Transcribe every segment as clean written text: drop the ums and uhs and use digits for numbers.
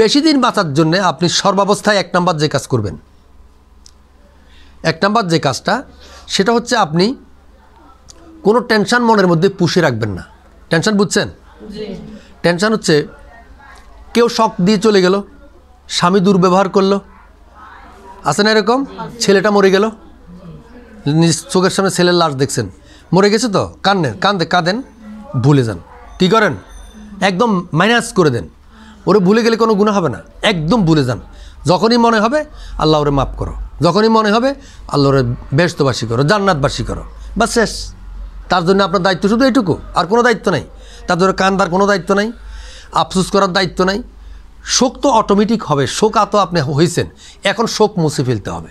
বেশি দিন বাঁচার জন্য আপনি সর্বাবস্থায় 1 নাম্বার যে কাজ করবেন, 1 নাম্বার যে কাজটা সেটা হচ্ছে আপনি কোনো টেনশন মনের মধ্যে পুষে রাখবেন না। টেনশন বুঝছেন? টেনশন হচ্ছে কেউ শক দিয়ে চলে গেল, স্বামী দুর্ব্যবহার করলো, আছে না এরকম? ছেলেটা মরে গেল, নিজ চোখের সামনে ছেলের লাশ দেখছেন, মরে গেছে তো কাঁদেন, ভুলে যান। কী করেন? একদম মাইনাস করে দেন। ওরে ভুলে গেলে কোনো গুনাহ হবে না, একদম ভুলে যান। যখনই মনে হবে আল্লাহ ওরে মাফ করো, যখনই মনে হবে আল্লাহ ওরে বেহেশতবাসী করো, জান্নাতবাসী করো, বাস শেষ। তার জন্য আপনার দায়িত্ব শুধু এইটুকু, আর কোনো দায়িত্ব নাই। তার জন্য কান্দার কোনো দায়িত্ব নাই, আফসোস করার দায়িত্ব নাই। শোক তো অটোমেটিক হবে, শোক তো আপনি হয়েছেন, এখন শোক মুছে ফেলতে হবে।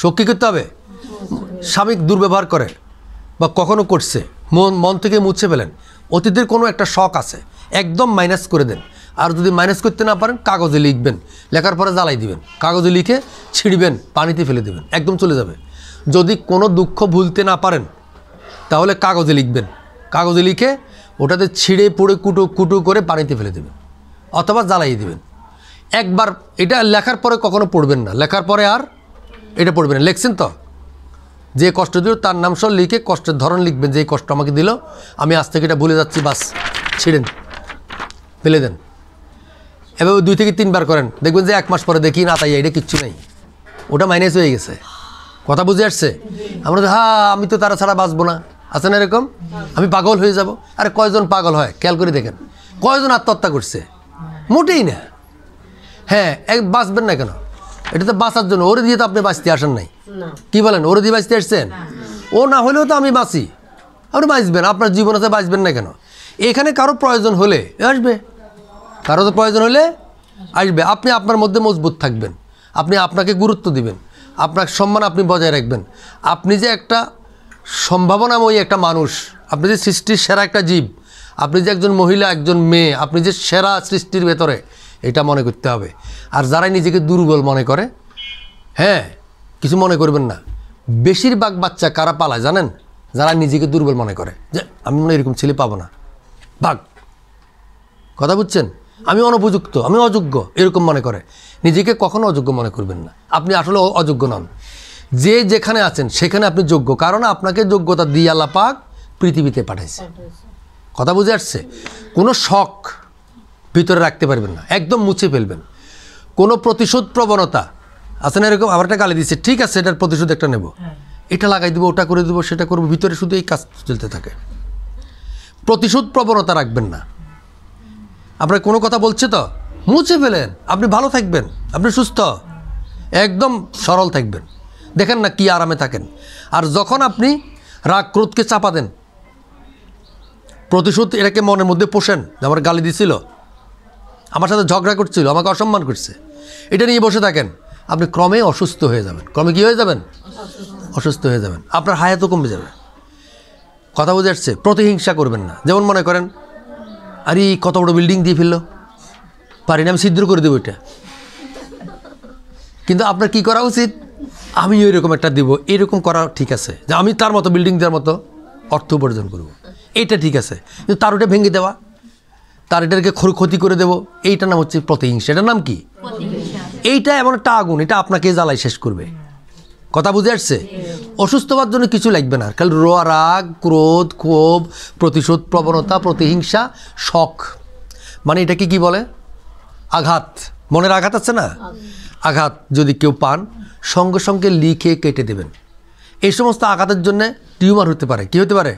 শোক কী করতে হবে? স্বামী দুর্ব্যবহার করে বা কখনো করছে, মন থেকে মুছে ফেলেন। অতীতের কোনো একটা শখ আছে, একদম মাইনাস করে দেন। আর যদি মাইনাস করতে না পারেন কাগজে লিখবেন, লেখার পরে জ্বালাই দিবেন, কাগজে লিখে ছিঁড়বেন, পানিতে ফেলে দেবেন, একদম চলে যাবে। যদি কোনো দুঃখ ভুলতে না পারেন তাহলে কাগজে লিখবেন, কাগজে লিখে ওটাতে ছিঁড়ে পুড়ে কুটো করে পানিতে ফেলে দেবেন অথবা জ্বালাই দিবেন। একবার এটা লেখার পরে কখনো পড়বেন না, লেখার পরে আর এটা পড়বেন না। লেখছেন তো, যে কষ্ট দিল তার নাম সব লিখে কষ্টের ধরন লিখবেন, যে কষ্ট আমাকে দিল আমি আজ থেকে এটা ভুলে যাচ্ছি, বাস ছিঁড়েন, ফেলে দেন। এভাবে 2 থেকে 3 বার করেন, দেখবেন যে 1 মাস পরে দেখি না তাই এটা কিচ্ছু নেই, ওটা মাইনাস হয়ে গেছে। কথা বুঝে আসছে? আমরা তো আমি তো তারা ছাড়া বাঁচবো না, আছে না এরকম? আমি পাগল হয়ে যাব। আরে কয়জন পাগল হয় খেয়াল করে দেখেন, কয়জন আত্মহত্যা করছে? মোটেই না। হ্যাঁ, বাঁচবেন না কেন? এটা তো বাঁচার জন্য, ওরে দিয়ে তো আপনি বাঁচতে আসেন নাই। কি বলেন? ওরে দিয়ে বাঁচতে আসছেন? ও না হলেও তো আমি বাঁচি, আপনি বাঁচবেন, আপনার জীবন আছে, বাঁচবেন না কেন? এখানে কারো প্রয়োজন হলে আসবে, কারো তো প্রয়োজন হলে আসবে। আপনি আপনার মধ্যে মজবুত থাকবেন, আপনি আপনাকে গুরুত্ব দিবেন, আপনার সম্মান আপনি বজায় রাখবেন। আপনি যে একটা সম্ভাবনাময়ী একটা মানুষ, আপনি যে সৃষ্টির সেরা একটা জীব, আপনি যে একজন মহিলা, একজন মেয়ে, আপনি যে সেরা সৃষ্টির ভেতরে, এটা মনে করতে হবে। আর যারাই নিজেকে দুর্বল মনে করে, হ্যাঁ, কিছু মনে করবেন না। বেশিরভাগ বাচ্চা কারা পালায় জানেন? যারা নিজেকে দুর্বল মনে করে, যে আমি মনে এরকম ছেলে পাবো না, ভাগ। কথা বুঝছেন? আমি অনুপযুক্ত, আমি অযোগ্য, এরকম মনে করে। নিজেকে কখনো অযোগ্য মনে করবেন না, আপনি আসলে অযোগ্য নন। যে যেখানে আছেন সেখানে আপনি যোগ্য, কারণ আপনাকে যোগ্যতা দিয়ে আল্লাহ পাক পৃথিবীতে পাঠাইছে। কথা বুঝে আসছে? কোনো শখ ভিতরে রাখতে পারবেন না, একদম মুছে ফেলবেন। কোনো প্রতিশোধ প্রবণতা আছে না এরকম? আবার একটা গালি দিচ্ছে, ঠিক আছে এটার প্রতিশোধ একটা নেব, এটা লাগাই দেবো, ওটা করে দেবো, সেটা করবো, ভিতরে শুধু এই কাজ চলতে থাকে। প্রতিশোধ প্রবণতা রাখবেন না। আপনার কোনো কথা বলছে তো মুছে ফেলেন, আপনি ভালো থাকবেন, আপনি সুস্থ, একদম সরল থাকবেন। দেখেন না কি আরামে থাকেন। আর যখন আপনি রাগ ক্রোধকে চাপা দেন, প্রতিশোধ এটাকে মনের মধ্যে পোষেন, আমার গালি দিছিল, আমার সাথে ঝগড়া করছিল, আমাকে অসম্মান করছে, এটা নিয়ে বসে থাকেন, আপনি ক্রমে অসুস্থ হয়ে যাবেন। ক্রমে কী হয়ে যাবেন? অসুস্থ হয়ে যাবেন, আপনার হায়াতও কমে যাবে। কথা বুঝে আসছে? প্রতিহিংসা করবেন না। যেমন মনে করেন, আরে কত বড় বিল্ডিং দিয়ে ফেললো, পারি না, আমি ছিদ্র করে দেবো এটা। কিন্তু আপনার কি করা উচিত? আমি ওইরকম একটা দিব, এরকম করা ঠিক আছে, যে আমি তার মতো বিল্ডিং দেওয়ার মতো অর্থ উপার্জন করব, এইটা ঠিক আছে। কিন্তু তার ওটা ভেঙে দেওয়া, তার এটাকে ক্ষতি করে দেবো, এইটার নাম হচ্ছে প্রতিহিংসা। এটার নাম কি? এইটা এমন একটা আগুন, এটা আপনাকে জ্বালাই শেষ করবে। কথা বুঝে আসছে? অসুস্থ হওয়ার জন্য কিছু লাগবে না, খালি রাগ, ক্রোধ, ক্ষোভ, প্রতিশোধ প্রবণতা, প্রতিহিংসা, শখ, মানে এটাকে কি বলে? আঘাত। মনের আঘাত আছে না? আঘাত যদি কেউ পান, সঙ্গে সঙ্গে লিখে কেটে দেবেন। এই সমস্ত আঘাতের জন্য টিউমার হতে পারে। কি হতে পারে?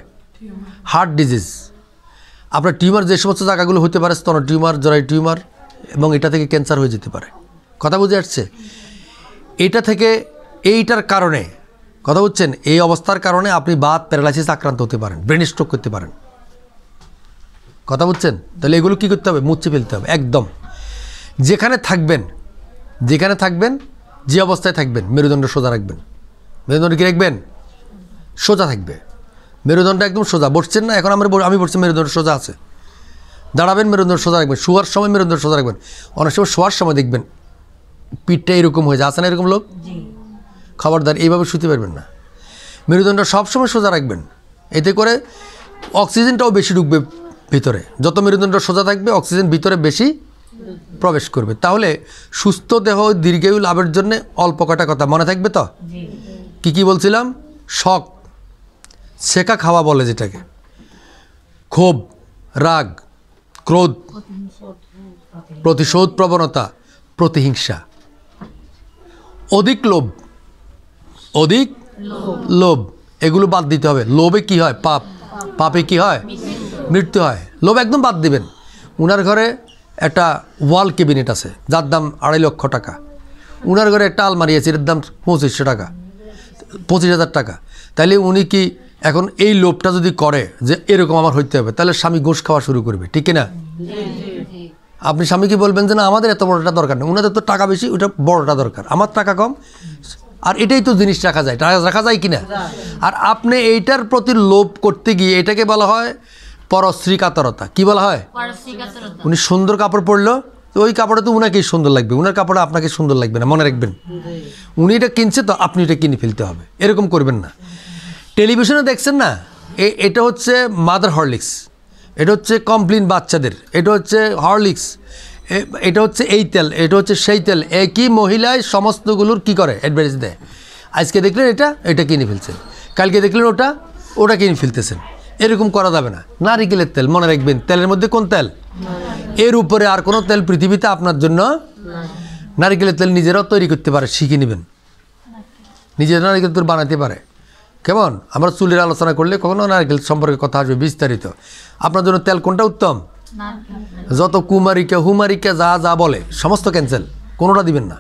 Heart disease. আপনার টিউমার যে সমস্ত জায়গাগুলো হতে পারে, স্তন টিউমার, জরায়ু টিউমার, এবং এটা থেকে ক্যান্সার হয়ে যেতে পারে। কথা বুঝে আসছে? এটা থেকে, এইটার কারণে, কথা বুঝছেন, এই অবস্থার কারণে আপনি বাত প্যারালাইসিস আক্রান্ত হতে পারেন, ব্রেন স্ট্রোক করতে পারেন। কথা বুঝছেন? তাহলে এগুলো কী করতে হবে? মুছে ফেলতে হবে একদম। যেখানে থাকবেন, যে অবস্থায় থাকবেন, মেরুদণ্ড সোজা রাখবেন। মেরুদণ্ড কী রাখবেন? সোজা থাকবে। মেরুদণ্ড একদম সোজা। বসছেন না এখন? আমি বসছি, মেরুদণ্ড সোজা আছে। দাঁড়াবেন, মেরুদণ্ড সোজা রাখবেন। শোয়ার সময় মেরুদণ্ড সোজা রাখবেন। অনেক সময় শোয়ার সময় দেখবেন পিঠটা এরকম হয়ে যায়, আছে না এরকম লোক? খবরদার, এইভাবে শুতে পারবেন না। মেরুদণ্ড সবসময় সোজা রাখবেন, এতে করে অক্সিজেনটাও বেশি ঢুকবে ভিতরে। যত মেরুদণ্ড সোজা থাকবে অক্সিজেন ভিতরে বেশি প্রবেশ করবে। তাহলে সুস্থ দেহ দীর্ঘায়ু লাভের জন্য অল্প কটা কথা মনে থাকবে তো। কি বলছিলাম? শখ, শেখা খাওয়া বলে যেটাকে, ক্ষোভ, রাগ, ক্রোধ, প্রতিশোধ প্রবণতা, প্রতিহিংসা, অধিক লোভ, অধিক লোভ, এগুলো বাদ দিতে হবে। লোভে কি হয়? পাপ, পাপে কি হয়? মৃত্যু হয়। লোভ একদম বাদ দিবেন। উনার ঘরে একটা ওয়াল ক্যাবিনেট আছে যার দাম 2.5 লক্ষ টাকা। উনার ঘরে একটা আলমারি আছে এর দাম 2500 টাকা, 25,000 টাকা। তাহলে উনি কি এখন এই লোভটা যদি করে যে এরকম আমার হইতে হবে, তাহলে স্বামী ঘুষ খাওয়া শুরু করবে, ঠিক না? আপনি স্বামীকে বলবেন যে না আমাদের এত বড়টা দরকার নেই, ওনাদের তো টাকা বেশি, ওটা বড়টা দরকার, আমার টাকা কম, আর এটাই তো জিনিস রাখা যায়, রাখা যায় কি না? আর আপনি এইটার প্রতি লোভ করতে গিয়ে এটাকে বলা হয় পরশ্রী কাতরতা। কি বলা হয়? উনি সুন্দর কাপড় পরলো, তো ওই কাপড়ে তো উনাকেই সুন্দর লাগবে, উনার কাপড়ে আপনাকে সুন্দর লাগবে না, মনে রাখবেন। উনি এটা কিনছে তো আপনি এটা কিনে ফেলতে হবে, এরকম করবেন না। টেলিভিশনে দেখছেন না, এটা হচ্ছে মাদার হরলিক্স, এটা হচ্ছে কমপ্লিন বাচ্চাদের, এটা হচ্ছে হরলিক্স, এটা হচ্ছে এই তেল, এটা হচ্ছে সেই তেল, একই মহিলায় সমস্তগুলোর কি করে অ্যাডভার্টাইজ দেয়। আজকে দেখলেন এটা কিনে ফেলছেন, কালকে দেখলেন ওটা কিনে ফেলতেছেন। এরকম করা যাবে না। নারিকেলের তেল, মনে রাখবেন, তেলের মধ্যে কোন তেল? এর উপরে আর কোনো তেল পৃথিবীতে আপনার জন্য। নারিকেলের তেল নিজেরাও তৈরি করতে পারে, শিখে নেবেন, নিজেরা নারিকেল তেল বানাতে পারে। কেমন? আমরা চুলের আলোচনা করলে কখনো নারকেল সম্পর্কে কথা আসবে বিস্তারিত। আপনার জন্য তেল কোনটা উত্তম? যত কুমারিকা হুমারিকা যা বলে সমস্ত ক্যান্সেল, কোনোটা দিবেন না।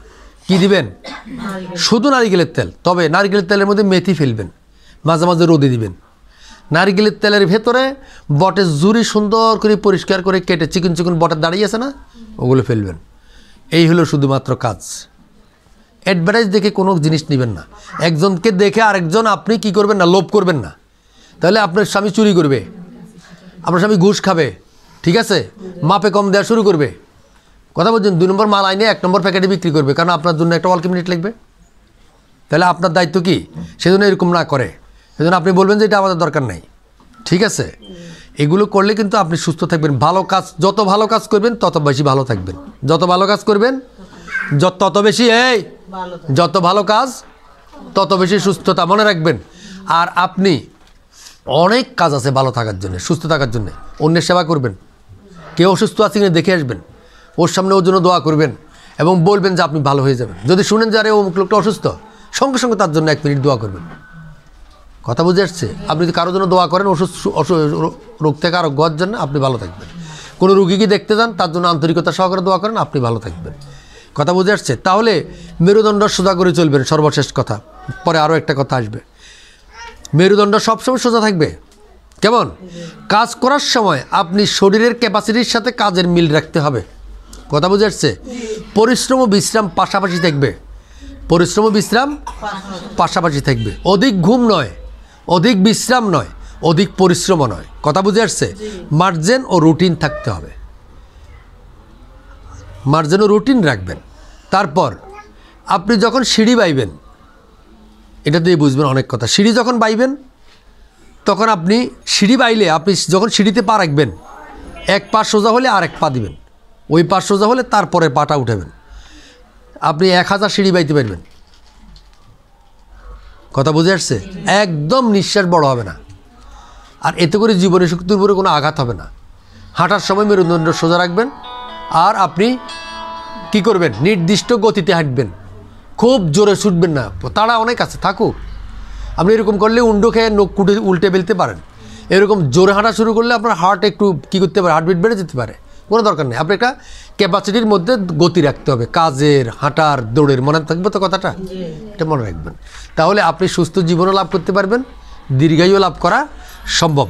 কি দিবেন? শুধু নারিকেলের তেল। তবে নারিকেলের তেলের মধ্যে মেথি ফেলবেন, মাঝে মাঝে রোদে দিবেন। নারিকেলের তেলের ভেতরে বটের জুড়ি সুন্দর করে পরিষ্কার করে কেটে চিকন চিকন বটের দাঁড়িয়ে আছে না, ওগুলো ফেলবেন। এই হলো শুধুমাত্র কাজ। অ্যাডভার্টাইজ দেখে কোনো জিনিস নেবেন না। একজনকে দেখে আরেকজন আপনি কি করবেন না, লোভ করবেন না। তাহলে আপনার স্বামী চুরি করবে, আপনার স্বামী ঘুষ খাবে, ঠিক আছে, মাপে কম দেওয়া শুরু করবে। কথা বলছেন? 2 নম্বর মাল আইনে 1 নম্বর প্যাকেটে বিক্রি করবে, কারণ আপনার জন্য একটা ওয়াল ক্যাবিনেট লাগবে। তাহলে আপনার দায়িত্ব কি? সেজন্য এরকম না করে, সেজন্য আপনি বলবেন যে এটা আমাদের দরকার নাই, ঠিক আছে? এগুলো করলে কিন্তু আপনি সুস্থ থাকবেন। ভালো কাজ, যত ভালো কাজ করবেন তত বেশি ভালো থাকবেন। যত ভালো কাজ করবেন তত বেশি যত ভালো কাজ তত বেশি সুস্থতা, মনে রাখবেন। আর আপনি অনেক কাজ আছে ভালো থাকার জন্য, সুস্থ থাকার জন্য। অন্যের সেবা করবেন, কেউ অসুস্থ আছে কিনা দেখে আসবেন, ওর সামনে ওর জন্য দোয়া করবেন এবং বলবেন যে আপনি ভালো হয়ে যাবেন। যদি শুনেন যে আরে অমুক লোকটা অসুস্থ, সঙ্গে সঙ্গে তার জন্য 1 মিনিট দোয়া করবেন। কথা বুঝে আসছে? আপনি যদি কারোর জন্য দোয়া করেন রোগ থেকে আরোগ্য হওয়ার জন্য, আপনি ভালো থাকবেন। কোনো রুগীকে দেখতে যান, তার জন্য আন্তরিকতা সহকারে দোয়া করেন, আপনি ভালো থাকবেন। কথা বুঝে আসছে? তাহলে মেরুদণ্ড সোজা করে চলবেন, সর্বশেষ কথা। পরে আরও একটা কথা আসবে। মেরুদণ্ড সবসময় সোজা থাকবে। কেমন? কাজ করার সময় আপনি শরীরের ক্যাপাসিটির সাথে কাজের মিল রাখতে হবে। কথা বুঝে আসছে? পরিশ্রম ও বিশ্রাম পাশাপাশি থাকবে, পরিশ্রম ও বিশ্রাম পাশাপাশি থাকবে। অধিক ঘুম নয়, অধিক বিশ্রাম নয়, অধিক পরিশ্রমও নয়। কথা বুঝে আসছে? মার্জিন ও রুটিন থাকতে হবে, মার্জিন ও রুটিন রাখবেন। তারপর আপনি যখন সিঁড়ি বাইবেন, এটা দিয়ে বুঝবেন অনেক কথা। সিঁড়ি যখন বাইবেন তখন আপনি সিঁড়ি বাইলে আপনি যখন সিঁড়িতে পা রাখবেন, 1 পা সোজা হলে আর 1 পা দিবেন, ওই পা সোজা হলে তারপরে পাটা উঠাবেন। আপনি 1000 সিঁড়ি বাইতে পারবেন। কথা বুঝে আসছে? একদম নিঃশ্বাস বড় হবে না, আর এতে করে জীবনের শক্তির উপরে কোনো আঘাত হবে না। হাঁটার সময় মেরুদণ্ড সোজা রাখবেন, আর আপনি কি করবেন? নির্দিষ্ট গতিতে হাঁটবেন, খুব জোরে ছুটবেন না। তারা অনেক আছে, থাকুক। আপনি এরকম করলে উন্ডো খেয়ে নখ কুটে উল্টে বেলতে পারেন। এরকম জোরে হাঁটা শুরু করলে আপনার হার্ট একটু কী করতে পারে, হার্টবিট বেড়ে যেতে পারে। কোনো দরকার নেই। আপনি একটা ক্যাপাসিটির মধ্যে গতি রাখতে হবে, কাজের, হাঁটার, দৌড়ের। মনে থাকবে তো কথাটা? এটা মনে রাখবেন। তাহলে আপনি সুস্থ জীবনও লাভ করতে পারবেন, দীর্ঘায়ু লাভ করা সম্ভব।